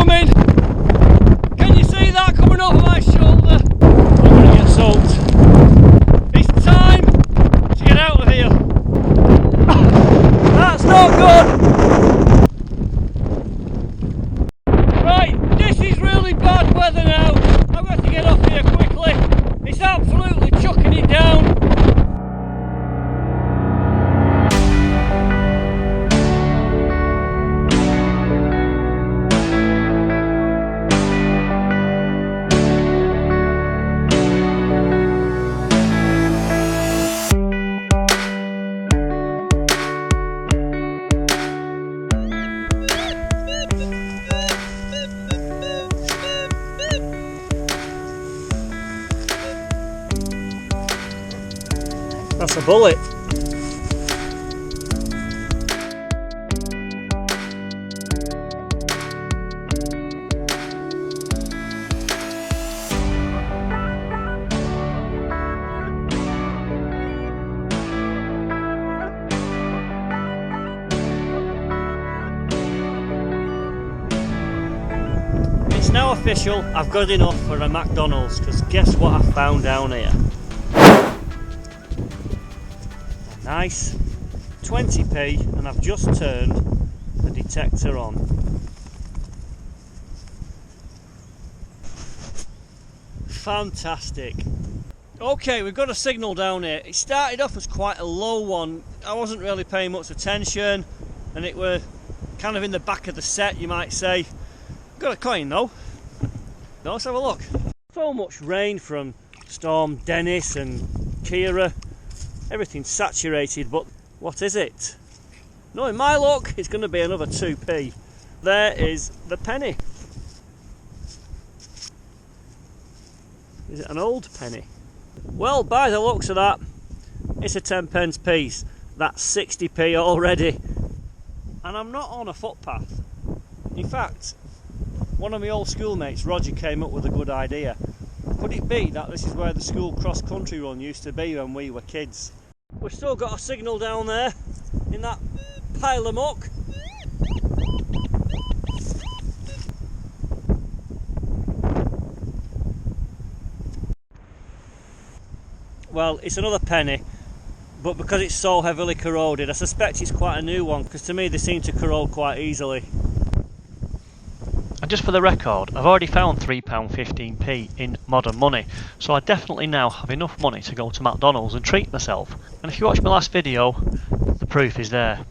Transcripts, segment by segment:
coming. Can you see that coming over my shoulder? I'm going to get soaked. It's time to get out of here. That's not good. Right, this is really bad weather now. I've got to get off here quickly. It's absolutely chucking it down. That's a bullet. It's now official, I've got enough for a McDonald's, because guess what I found down here? Nice 20p, and I've just turned the detector on. Fantastic. Okay, we've got a signal down here. It started off as quite a low one. I wasn't really paying much attention, and it were kind of in the back of the set, you might say. Got a coin though. Now let's have a look. So much rain from Storm Dennis and Kira. Everything's saturated, but what is it? Knowing my luck, it's going to be another 2p. There is the penny. Is it an old penny? Well, by the looks of that, it's a 10p piece. That's 60p already. And I'm not on a footpath. In fact, one of my old schoolmates, Roger, came up with a good idea. Could it be that this is where the school cross-country run used to be when we were kids? We've still got a signal down there in that pile of muck. Well, it's another penny, but because it's so heavily corroded, I suspect it's quite a new one, because to me they seem to corrode quite easily. And just for the record, I've already found £3.15p in modern money, so I definitely now have enough money to go to McDonald's and treat myself. And if you watched my last video, the proof is there.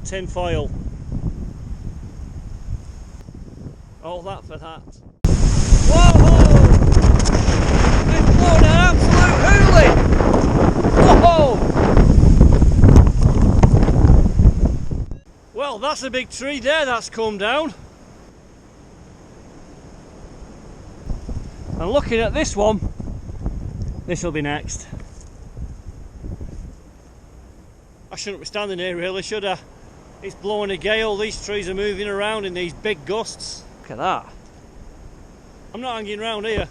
Tin foil. All that for that. Whoa! It's blown an absolute hoolie! Whoa! Well, that's a big tree there that's come down. And looking at this one, this will be next. I shouldn't be standing here really, should I? It's blowing a gale, these trees are moving around in these big gusts. Look at that. I'm not hanging around here.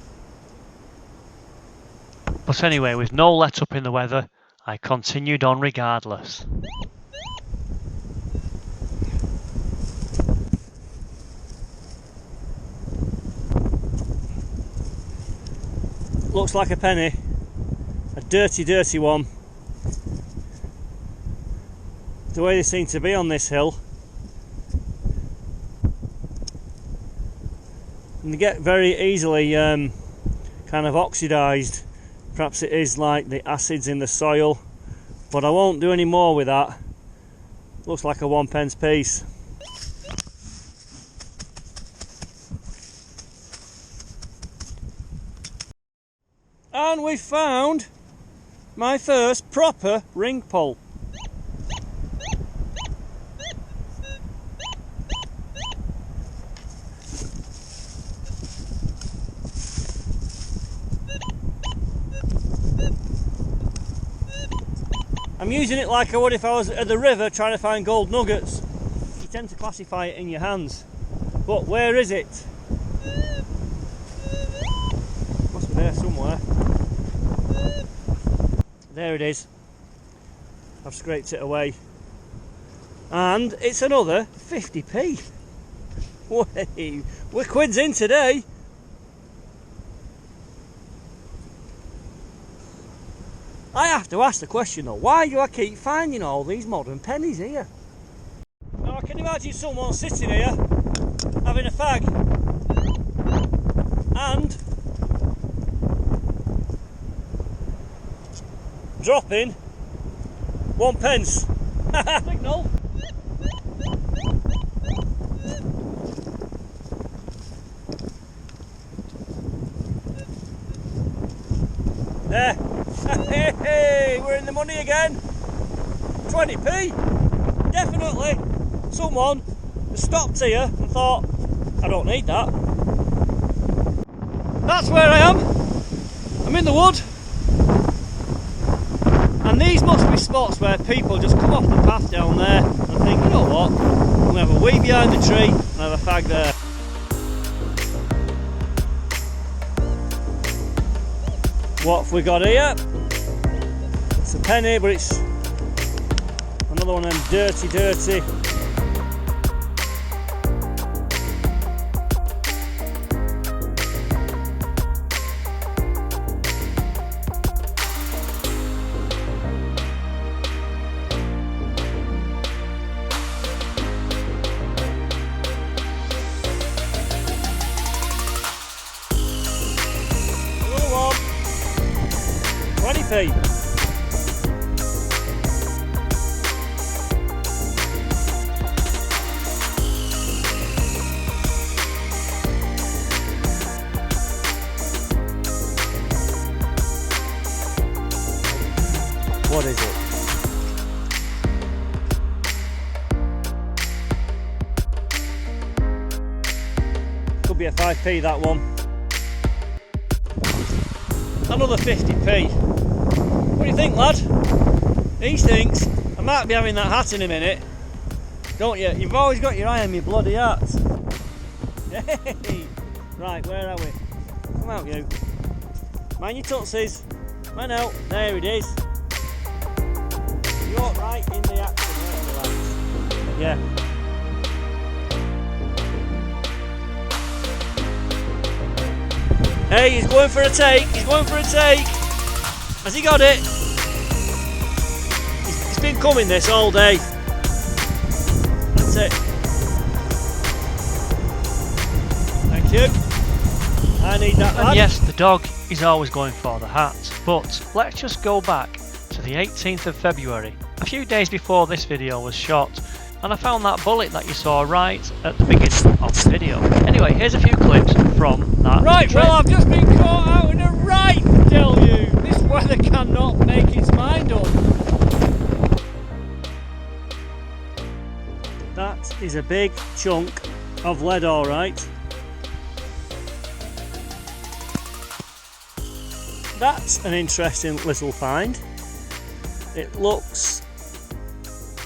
But anyway, with no let up in the weather, I continued on regardless. Looks like a penny. A dirty, dirty one. The way they seem to be on this hill. And they get very easily kind of oxidised. Perhaps it is like the acids in the soil, but I won't do any more with that. Looks like a 1p piece. And we found my first proper ring pole. I'm using it like I would if I was at the river trying to find gold nuggets. You tend to classify it in your hands. But where is it? Must be there somewhere. There it is. I've scraped it away. And it's another 50p. Wait, we're quids in today. I have to ask the question though, why do I keep finding all these modern pennies here? Now I can imagine someone sitting here having a fag and dropping 1p. Signal. There. Hey, we're in the money again. 20p. Definitely. Someone stopped here and thought, I don't need that. That's where I am. I'm in the wood. And these must be spots where people just come off the path down there and think, you know what, I'm going to have a wee behind the tree and have a fag there. What have we got here? It's a penny, but it's another one of them dirty. Another one. 20p. What is it? Could be a 5p that one. Another 50p. What do you think, lad? He thinks I might be having that hat in a minute. Don't you? You've always got your eye on me bloody hat. Hey! Right, where are we? Come out, you. Mind your tootsies. Man out. There it is. You're right in the action, aren't you, lads? Yeah. Hey, he's going for a take. He's going for a take. Has he got it? He's been coming this all day. That's it. Thank you. I need that, lad. And yes, the dog is always going for the hat. But let's just go back to the 18th of February, a few days before this video was shot, and I found that bullet that you saw right at the beginning of the video. Anyway, here's a few clips from that Right, trip. well, I've just been caught out in a right, tell you. This weather cannot make its mind up. That is a big chunk of lead, all right. That's an interesting little find. It looks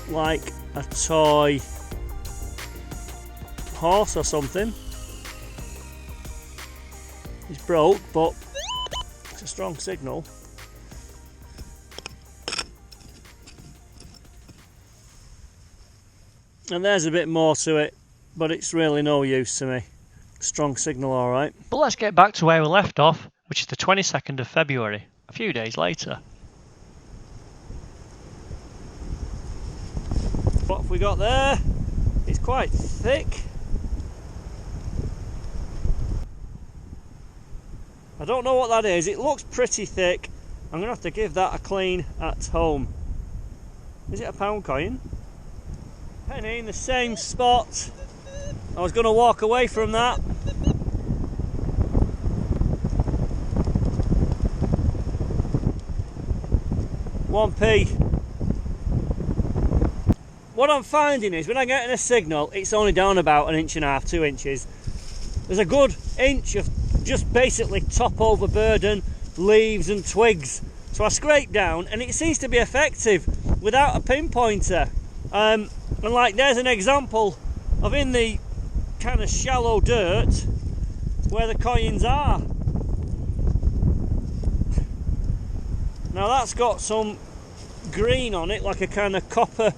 like a toy horse or something. It's broke, but it's a strong signal. And there's a bit more to it, but it's really no use to me. Strong signal, all right. But let's get back to where we left off, which is the 22nd of February, a few days later. What have we got there? It's quite thick. I don't know what that is. It looks pretty thick. I'm going to have to give that a clean at home. Is it a pound coin? Penny in the same spot. I was going to walk away from that. 1p. What I'm finding is when I get in a signal, it's only down about 1.5 inches, 2 inches. There's a good inch of just basically top overburden, leaves and twigs. So I scrape down and it seems to be effective without a pinpointer. And like there's an example of in the kind of shallow dirt where the coins are. Now that's got some green on it, like a kind of copper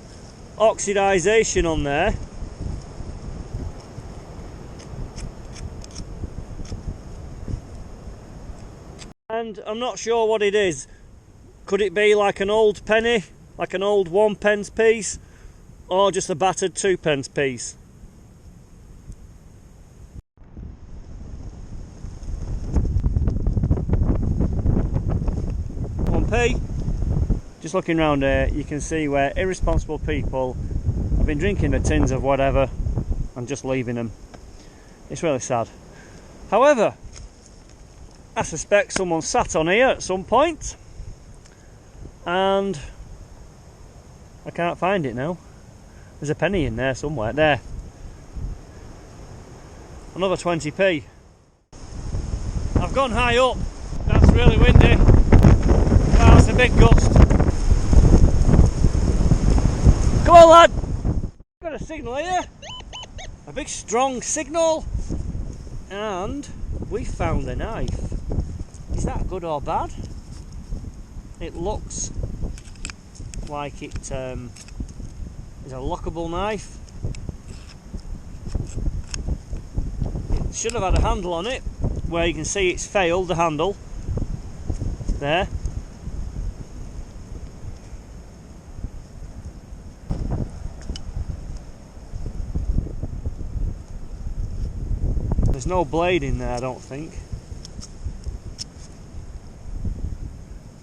oxidization on there. And I'm not sure what it is. Could it be like an old penny, like an old 1p piece, or just a battered 2p piece? Just looking around here, you can see where irresponsible people have been drinking the tins of whatever and just leaving them. It's really sad. However, I suspect someone sat on here at some point and I can't find it now. There's a penny in there somewhere. There. Another 20p. I've gone high up. That's really windy. That's a big gust. Come on, lad! Got a signal here. A big strong signal. And we found a knife. Is that good or bad? It looks like it is a lockable knife. It should have had a handle on it, where you can see it's failed, the handle. There. There's no blade in there, I don't think.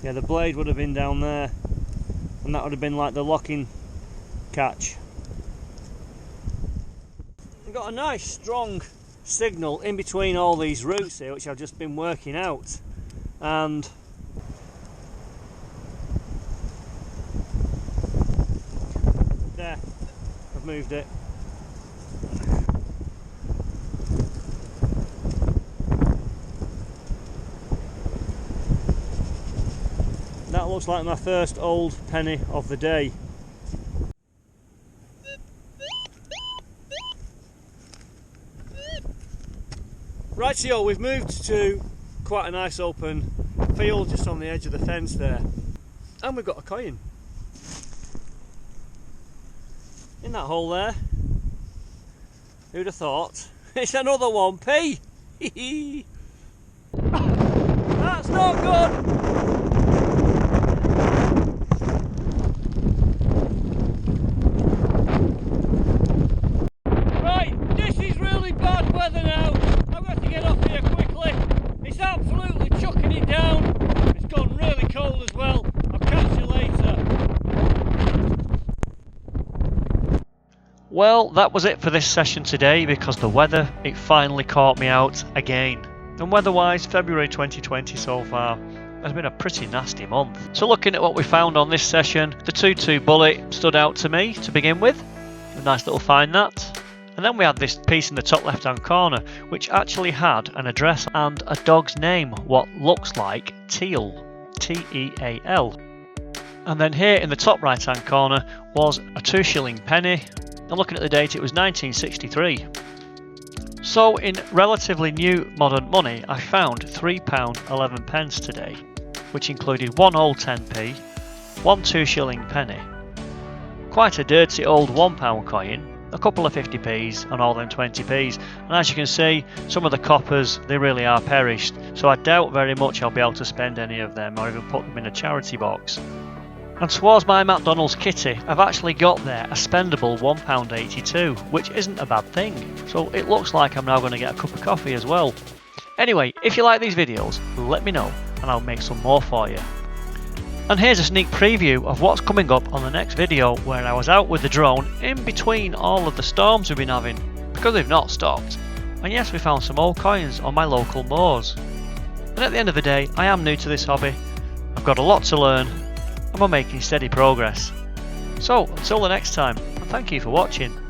Yeah, the blade would have been down there, and that would have been like the locking catch. We've got a nice strong signal in between all these roots here, which I've just been working out, and there, I've moved it. That looks like my first old penny of the day. Rightio, we've moved to quite a nice open field just on the edge of the fence there. And we've got a coin. In that hole there. Who'd have thought? It's another 1p! That's not good! Well, that was it for this session today, because the weather, it finally caught me out again. And weather-wise, February 2020 so far has been a pretty nasty month. So looking at what we found on this session, the 2.2 bullet stood out to me to begin with. A nice little find that. And then we had this piece in the top left-hand corner, which actually had an address and a dog's name, what looks like Teal, T-E-A-L. And then here in the top right-hand corner was a 2-shilling penny. And looking at the date, it was 1963. So in relatively new modern money, I found £3.11 today, which included one old 10p, one 2-shilling penny, quite a dirty old £1 coin, a couple of 50p's and all them 20p's. And as you can see, some of the coppers, they really are perished, so I doubt very much I'll be able to spend any of them or even put them in a charity box. And towards my McDonald's kitty, I've actually got there a spendable £1.82, which isn't a bad thing. So it looks like I'm now going to get a cup of coffee as well. Anyway, if you like these videos, let me know and I'll make some more for you. And here's a sneak preview of what's coming up on the next video, where I was out with the drone in between all of the storms we've been having, because they've not stopped. And yes, we found some old coins on my local moors. And at the end of the day, I am new to this hobby. I've got a lot to learn. and we're making steady progress. So until the next time, and thank you for watching.